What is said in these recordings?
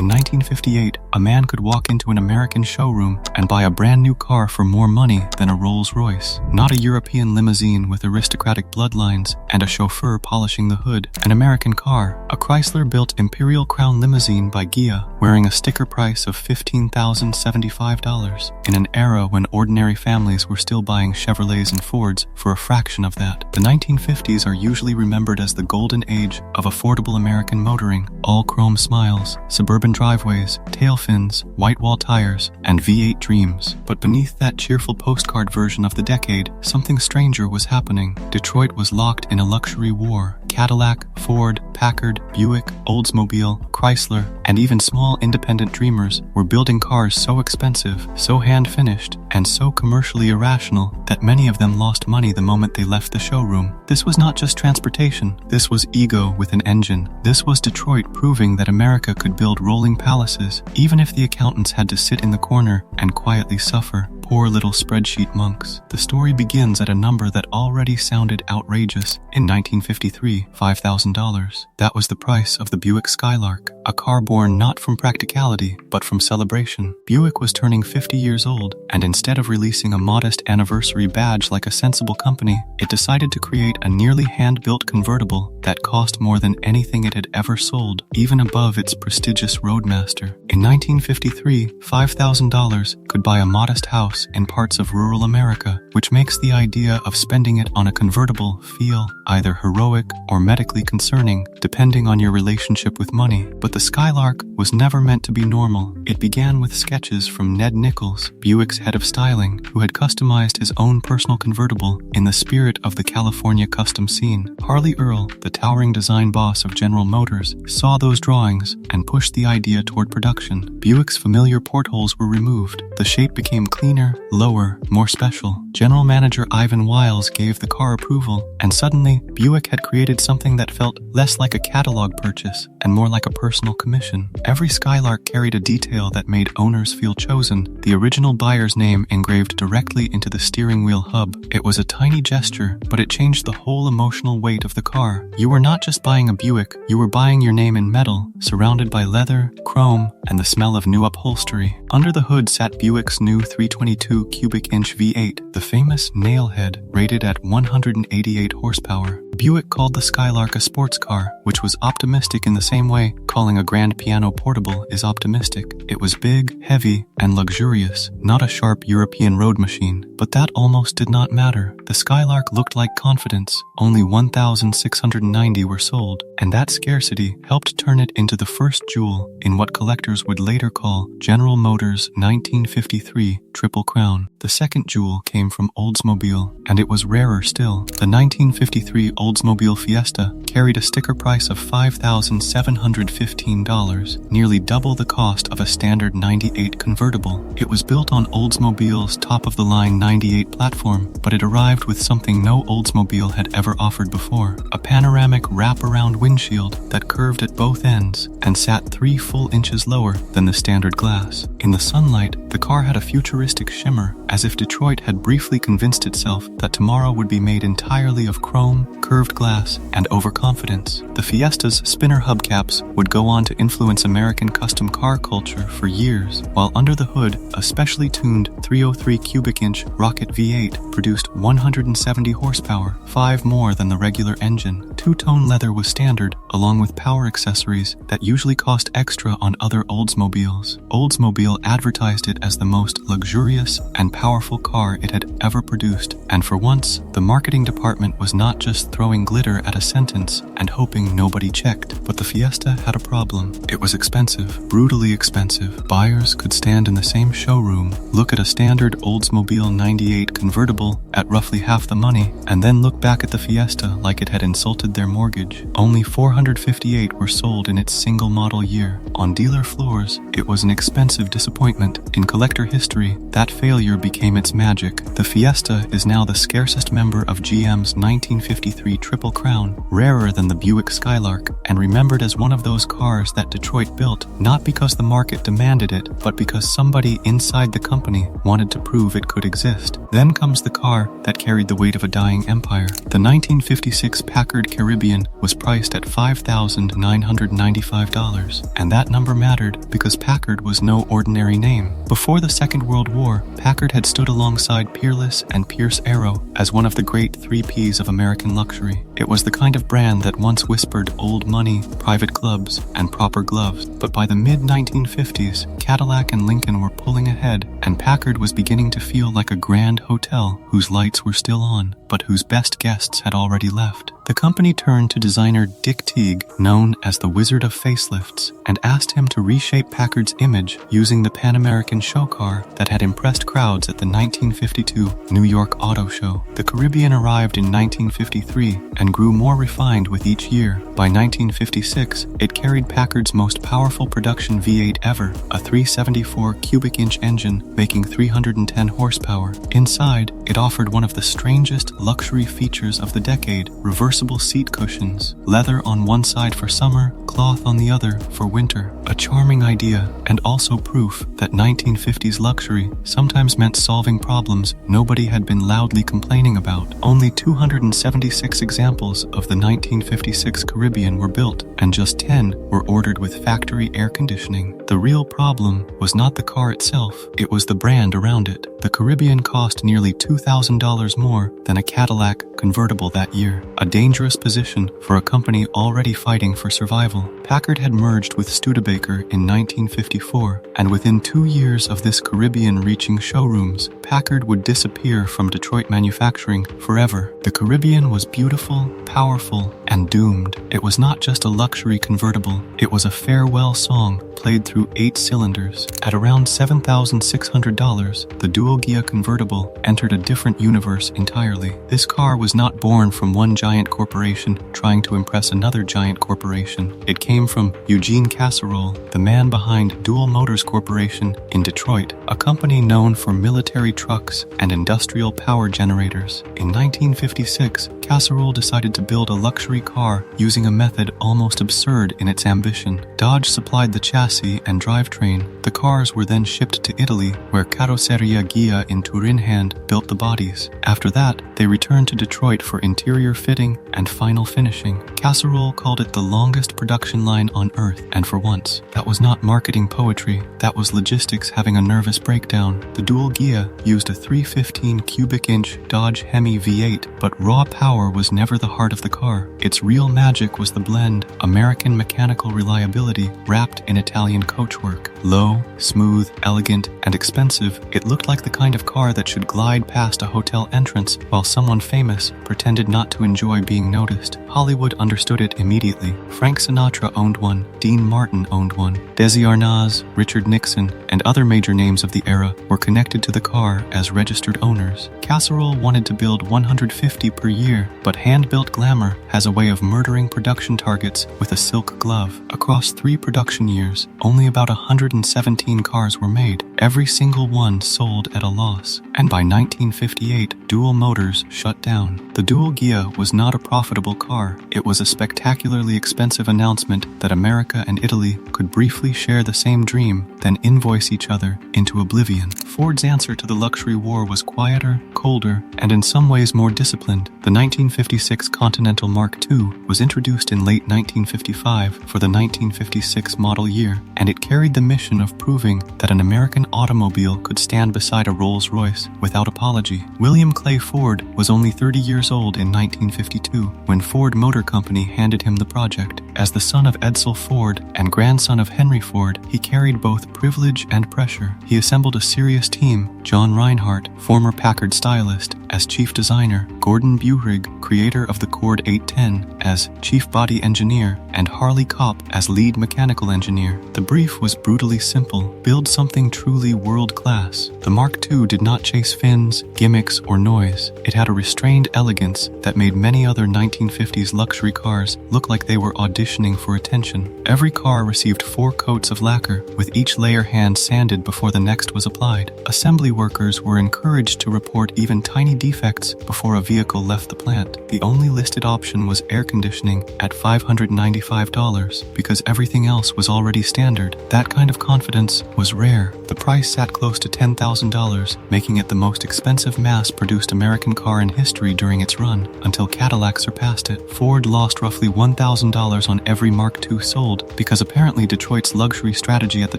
In 1958, a man could walk into an American showroom and buy a brand new car for more money than a Rolls-Royce. Not a European limousine with aristocratic bloodlines and a chauffeur polishing the hood. An American car, a Chrysler-built Imperial Crown Limousine by Ghia, wearing a sticker price of $15,075 in an era when ordinary families were still buying Chevrolets and Fords for a fraction of that. The 1950s are usually remembered as the golden age of affordable American motoring. All chrome smiles, suburban driveways, tail fins, white wall tires, and V8 dreams. But beneath that cheerful postcard version of the decade, something stranger was happening. Detroit was locked in a luxury war. Cadillac, Ford, Packard, Buick, Oldsmobile, Chrysler, and even small independent dreamers were building cars so expensive, so hand-finished, and so commercially irrational that many of them lost money the moment they left the showroom. This was not just transportation. This was ego with an engine. This was Detroit proving that America could build rolling palaces, even if the accountants had to sit in the corner and quietly suffer. Poor little spreadsheet monks. The story begins at a number that already sounded outrageous. In 1953, $5,000. That was the price of the Buick Skylark, a car born not from practicality, but from celebration. Buick was turning 50 years old, and instead of releasing a modest anniversary badge like a sensible company, it decided to create a nearly hand-built convertible that cost more than anything it had ever sold, even above its prestigious Roadmaster. In 1953, $5,000 could buy a modest house in parts of rural America, which makes the idea of spending it on a convertible feel either heroic or medically concerning, depending on your relationship with money. But the Skylark was never meant to be normal. It began with sketches from Ned Nichols, Buick's head of styling, who had customized his own personal convertible in the spirit of the California custom scene. Harley Earl, the towering design boss of General Motors, saw those drawings and pushed the idea toward production. Buick's familiar portholes were removed. The shape became cleaner, lower, more special. General Manager Ivan Wiles gave the car approval, and suddenly, Buick had created something that felt less like a catalog purchase and more like a personal commission. Every Skylark carried a detail that made owners feel chosen, the original buyer's name engraved directly into the steering wheel hub. It was a tiny gesture, but it changed the whole emotional weight of the car. You were not just buying a Buick, you were buying your name in metal, surrounded by leather, chrome, and the smell of new upholstery. Under the hood sat Buick's new 322 cubic inch V8, the famous Nailhead, rated at 188 horsepower. Buick called the Skylark a sports car, which was optimistic in the same way calling a grand piano portable is optimistic. It was big, heavy, and luxurious, not a sharp European road machine. But that almost did not matter. The Skylark looked like confidence. Only 1,690 were sold, and that scarcity helped turn it into the first jewel in what collectors would later call General Motors' 1953 Triple Crown. The second jewel came from Oldsmobile, and it was rarer still. The 1953 Oldsmobile Fiesta carried a sticker price of $5,715, nearly double the cost of a standard 98 convertible. It was built on Oldsmobile's top-of-the-line 98 platform, but it arrived with something no Oldsmobile had ever offered before, a panoramic wrap-around windshield that curved at both ends and sat 3 full inches lower than the standard glass. In the sunlight, the car had a futuristic shimmer, as if Detroit had briefly convinced itself that tomorrow would be made entirely of chrome, curved glass, and overconfidence. The Fiesta's spinner hubcaps would go on to influence American custom car culture for years, while under the hood, a specially tuned 303 cubic inch Rocket V8 produced 170 horsepower, 5 more than the regular engine. Two-tone leather was standard, along with power accessories that usually cost extra on other Oldsmobiles. Oldsmobile advertised it as the most luxurious and powerful car it had ever produced, and for once, the marketing department was not just throwing glitter at a sentence and hoping nobody checked. But the Fiesta had a problem. It was expensive, brutally expensive. Buyers could stand in the same showroom, look at a standard Oldsmobile 98 convertible at roughly half the money, and then look back at the Fiesta like it had insulted their mortgage. Only 458 were sold in its single model year. On dealer floors, it was an expensive disappointment. In collector history, that failure became its magic. The Fiesta is now the scarcest member of GM's 1953 Triple Crown, rarer than the Buick Skylark, and remembered as one of those cars that Detroit built, not because the market demanded it, but because somebody inside the company wanted to prove it could exist. Then comes the car that carried the weight of a dying empire. The 1956 Packard Caribbean was priced priced at $5,995. And that number mattered because Packard was no ordinary name. Before the Second World War, Packard had stood alongside Peerless and Pierce Arrow as one of the great 3 Ps of American luxury. It was the kind of brand that once whispered old money, private clubs, and proper gloves. But by the mid-1950s, Cadillac and Lincoln were pulling ahead, and Packard was beginning to feel like a grand hotel whose lights were still on, but whose best guests had already left. The company turned to designer Dick Teague, known as the Wizard of Facelifts, and asked him to reshape Packard's image using the Pan American show car that had impressed crowds at the 1952 New York Auto Show. The Caribbean arrived in 1953 and grew more refined with each year. By 1956, it carried Packard's most powerful production V8 ever, a 374 cubic inch engine making 310 horsepower. Inside, it offered one of the strangest luxury features of the decade: reversible seat cushions, leather on one side for summer, cloth on the other for winter. A charming idea, and also proof that 1950s luxury sometimes meant solving problems nobody had been loudly complaining about. Only 276 examples of the 1956 Caribbean were built, and just 10 were ordered with factory air conditioning. The real problem was not the car itself, it was the brand around it. The Caribbean cost nearly $2,000 more than a Cadillac convertible that year, a dangerous position for a company already fighting for survival. Packard had merged with Studebaker in 1954, and within 2 years of this Caribbean reaching showrooms, Packard would disappear from Detroit manufacturing forever. The Caribbean was beautiful, powerful, and doomed. It was not just a luxury convertible, it was a farewell song played through 8 cylinders. At around $7,600, the Dual-Ghia convertible entered a different universe entirely. This car was not born from one giant corporation trying to impress another giant corporation. It came from Eugene Casserole, the man behind Dual Motors Corporation in Detroit, a company known for military trucks and industrial power generators. In 1956, Casserole decided to build a luxury car using a method almost absurd in its ambition. Dodge supplied the chassis and drivetrain. The cars were then shipped to Italy, where Carrozzeria Ghia in Turinhand built the bodies. After that, they returned to Detroit for interior fitting and final finishing. Casserole called it the longest production line on earth, and for once, that was not marketing poetry, that was logistics having a nervous breakdown. The Dual-Ghia used a 315 cubic inch Dodge Hemi V8, but raw power was never the heart of the car. Its real magic was the blend, American mechanical reliability wrapped in Italian coachwork. Low, smooth, elegant, and expensive, it looked like the kind of car that should glide past a hotel entrance while someone famous pretended not to enjoy being noticed. Hollywood understood it immediately. Frank Sinatra owned one, Dean Martin owned one, Desi Arnaz, Richard Nixon, and other major names of the era were connected to the car as registered owners. Casserole wanted to build 150 per year, but hand-built glamour has a way of murdering production targets with a silk glove. Across 3 production years, only about 117 cars were made. Every single one sold at a loss, and by 1958, Dual Motors shut down. The Dual-Ghia was not a profitable car. It was a spectacularly expensive announcement that America and Italy could briefly share the same dream, then invoice each other into oblivion. Ford's answer to the luxury war was quieter, colder, and in some ways more disciplined. The 1956 Continental Mark II was introduced in late 1955 for the 1956 model year, and it carried the mission of proving that an American automobile could stand beside a Rolls-Royce without apology. William Clay Ford was only 30 years old in 1952 when Ford Motor Company handed him the project. As the son of Edsel Ford and grandson of Henry Ford, he carried both privilege and pressure. He assembled a serious team: John Reinhardt, former Packard stylist, as chief designer, Gordon Buhrig, creator of the Cord 810, as chief body engineer, and Harley Kopp as lead mechanical engineer. The brief was brutally simple: build something truly world-class. The Mark II did not chase fins, gimmicks, or noise. It had a restrained elegance that made many other 1950s luxury cars look like they were auditioning conditioning for attention. Every car received 4 coats of lacquer, with each layer hand sanded before the next was applied. Assembly workers were encouraged to report even tiny defects before a vehicle left the plant. The only listed option was air conditioning at $595 because everything else was already standard. That kind of confidence was rare. The price sat close to $10,000, making it the most expensive mass-produced American car in history during its run, until Cadillac surpassed it. Ford lost roughly $1,000 on every Mark II sold because apparently Detroit's luxury strategy at the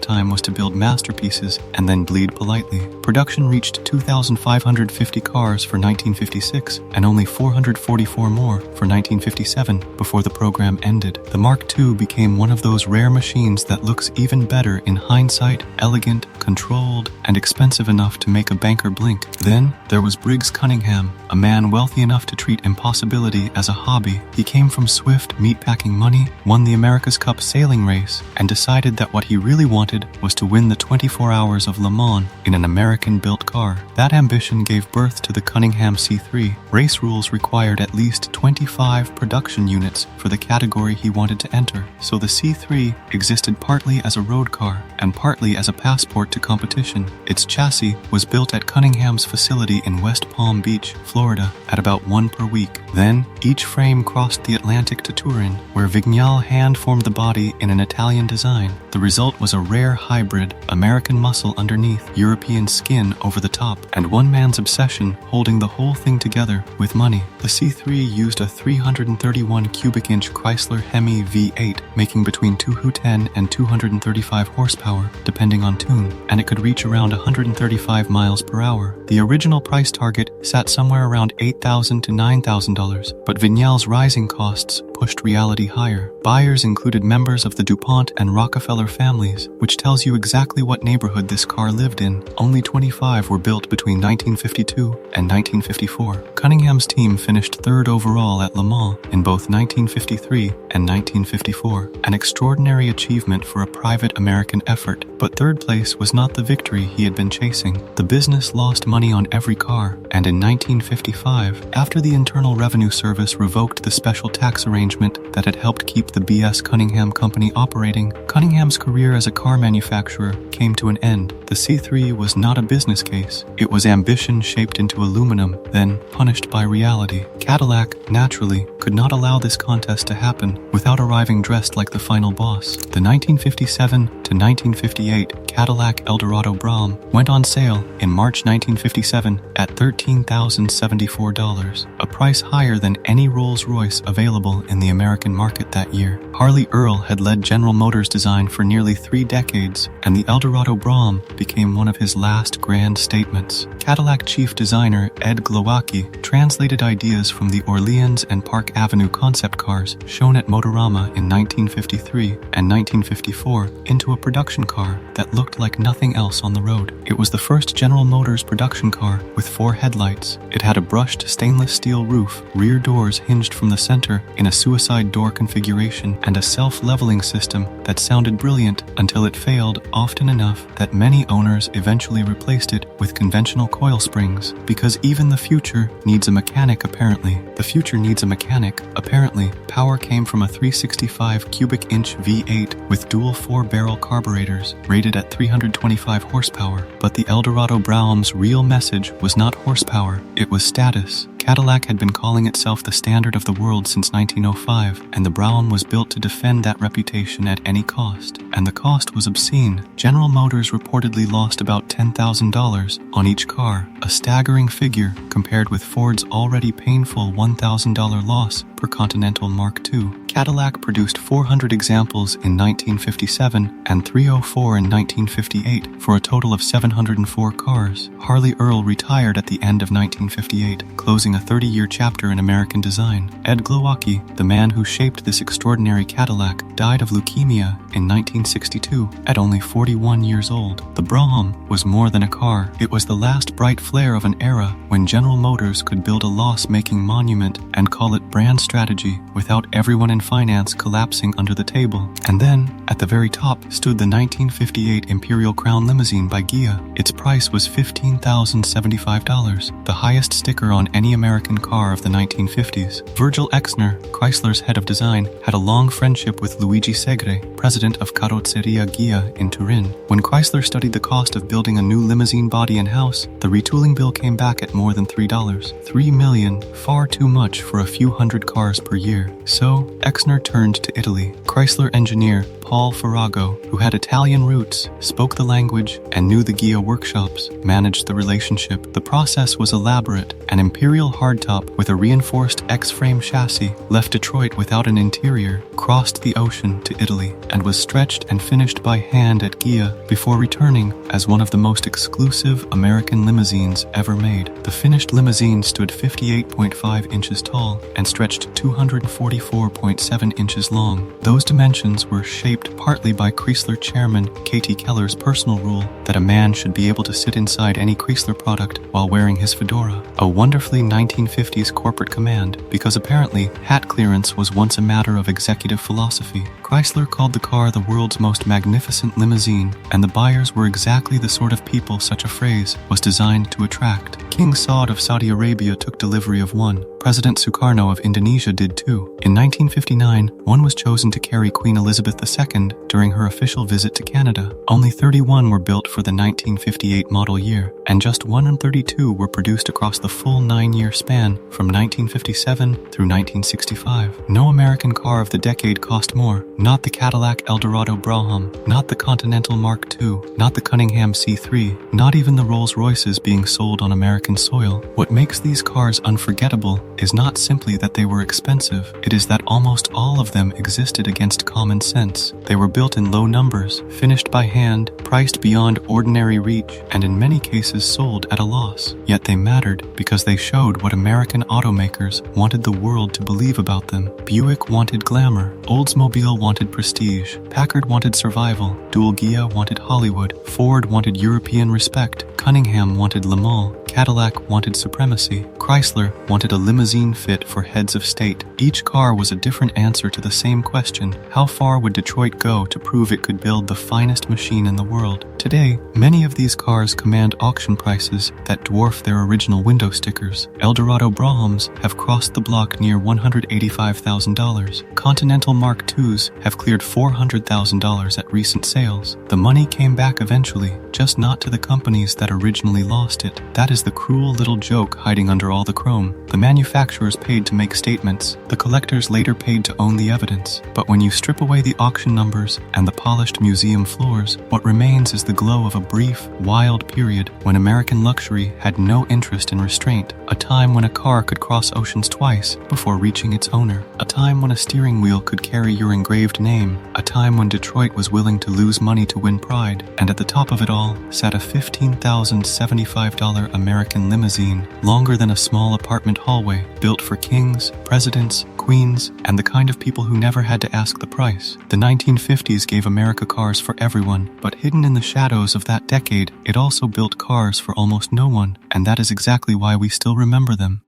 time was to build masterpieces and then bleed politely. Production reached 2,550 cars for 1956 and only 444 more for 1957 before the program ended. The Mark II became one of those rare machines that looks even better in hindsight, elegant, controlled, and expensive enough to make a banker blink. Then there was Briggs Cunningham, a man wealthy enough to treat impossibility as a hobby. He came from swift meatpacking money, won the America's Cup sailing race, and decided that what he really wanted was to win the 24 Hours of Le Mans in an American-built car. That ambition gave birth to the Cunningham C3. Race rules required at least 25 production units for the category he wanted to enter, so the C3 existed partly as a road car and partly as a passport to competition. Its chassis was built at Cunningham's facility in West Palm Beach, Florida, at about 1 per week. Then, each frame crossed the Atlantic to Turin, where Vignale hand-formed the body in an Italian design. The result was a rare hybrid, American muscle underneath, European skin over the top, and one man's obsession holding the whole thing together with money. The C3 used a 331 cubic inch Chrysler Hemi V8, making between 210 and 235 horsepower, depending on tune, and it could reach around 135 miles per hour. The original price target sat somewhere around $8,000 to $9,000, but Vignale's rising costs pushed reality higher. Buyers included members of the DuPont and Rockefeller families, which tells you exactly what neighborhood this car lived in. Only 25 were built between 1952 and 1954. Cunningham's team finished 3rd overall at Le Mans in both 1953 and 1954, an extraordinary achievement for a private American effort. But 3rd place was not the victory he had been chasing. The business lost money on every car, and in 1955, after the Internal Revenue Service revoked the special tax arrangement that had helped keep the B.S. Cunningham Company operating, Cunningham's career as a car manufacturer came to an end. The C3 was not a business case. It was ambition shaped into aluminum, then punished by reality. Cadillac, naturally, could not allow this contest to happen without arriving dressed like the final boss. The 1957 to 1958 Cadillac Eldorado Brougham went on sale in March 1957 at $13,074, a price higher than any Rolls-Royce available in the American market that year. Harley Earl had led General Motors design for nearly 3 decades, and the Eldorado Brougham became one of his last grand statements. Cadillac chief designer Ed Glowacki translated ideas from the Orleans and Park Avenue concept cars shown at Motorama in 1953 and 1954 into a production car that looked like nothing else on the road. It was the first General Motors production car with 4 headlights. It had a brushed stainless steel roof, rear doors hinged from the center in a suicide door configuration, and a self-leveling system that sounded brilliant until it failed often enough that many owners eventually replaced it with conventional coil springs, because even the future needs a mechanic apparently. The future needs a mechanic, apparently. Power came from a 365 cubic inch V8 with dual 4-barrel carburetors, rated at 325 horsepower. But the Eldorado Brougham's real message was not horsepower, it was status. Cadillac had been calling itself the standard of the world since 1905, and the Brougham was built to defend that reputation at any cost. And the cost was obscene. General Motors reportedly lost about $10,000 on each car, a staggering figure compared with Ford's already painful $1,000 loss per Continental Mark II. Cadillac produced 400 examples in 1957 and 304 in 1958 for a total of 704 cars. Harley Earl retired at the end of 1958, closing a 30-year chapter in American design. Ed Glowacki, the man who shaped this extraordinary Cadillac, died of leukemia in 1962 at only 41 years old. The Brougham was more than a car. It was the last bright flare of an era when General Motors could build a loss-making monument and call it brand strategy without everyone in finance collapsing under the table. And then, at the very top, stood the 1958 Imperial Crown Limousine by Ghia. Its price was $15,075, the highest sticker on any American car of the 1950s. Virgil Exner, Chrysler's head of design, had a long friendship with Luigi Segre, president of Dual-Ghia in Turin. When Chrysler studied the cost of building a new limousine body and house, the retooling bill came back at more than $3. $3 million, far too much for a few hundred cars per year. So, Exner turned to Italy. Chrysler engineer Paul Farrago, who had Italian roots, spoke the language, and knew the Ghia workshops, managed the relationship. The process was elaborate. An Imperial hardtop with a reinforced X-frame chassis left Detroit without an interior, crossed the ocean to Italy, and was stretched and finished by hand at Ghia before returning as one of the most exclusive American limousines ever made. The finished limousine stood 58.5 inches tall and stretched 244.7 inches long. Those dimensions were shaped partly by Chrysler chairman Katie Keller's personal rule that a man should be able to sit inside any Chrysler product while wearing his fedora, a wonderfully 1950s corporate command, because apparently hat clearance was once a matter of executive philosophy. Chrysler called the car the world's most magnificent limousine, and the buyers were exactly the sort of people such a phrase was designed to attract. King Saud of Saudi Arabia took delivery of one. President Sukarno of Indonesia did too. In 1959, one was chosen to carry Queen Elizabeth II during her official visit to Canada. Only 31 were built for the 1958 model year, and just 132 were produced across the full 9-year span from 1957 through 1965. No American car of the decade cost more. Not the Cadillac Eldorado Braham, not the Continental Mark II, not the Cunningham C3, not even the Rolls-Royces being sold on American soil. What makes these cars unforgettable is not simply that they were expensive, it is that almost all of them existed against common sense. They were built in low numbers, finished by hand, priced beyond ordinary reach, and in many cases sold at a loss. Yet they mattered because they showed what American automakers wanted the world to believe about them. Buick wanted glamour, Oldsmobile wanted prestige, Packard wanted survival, Dual-Ghia wanted Hollywood, Ford wanted European respect, Cunningham wanted Le Mans, Cadillac wanted supremacy, Chrysler wanted a limousine fit for heads of state. Each car was a different answer to the same question: how far would Detroit go to prove it could build the finest machine in the world? Today, many of these cars command auction prices that dwarf their original window stickers. Eldorado Brahams have crossed the block near $185,000. Continental Mark IIs have cleared $400,000 at recent sales. The money came back eventually, just not to the companies that originally lost it. That is the cruel little joke hiding under all the chrome. The manufacturers paid to make statements. The collectors later paid to own the evidence. But when you strip away the auction numbers and the polished museum floors, what remains is the glow of a brief, wild period when American luxury had no interest in restraint. A time when a car could cross oceans twice before reaching its owner. A time when a steering wheel could carry your engraved name. A time when Detroit was willing to lose money to win pride. And at the top of it all sat a $15,075 American limousine, longer than a small apartment hallway, built for kings, presidents, queens, and the kind of people who never had to ask the price. The 1950s gave America cars for everyone, but hidden in the shadows of that decade, it also built cars for almost no one, and that is exactly why we still remember them.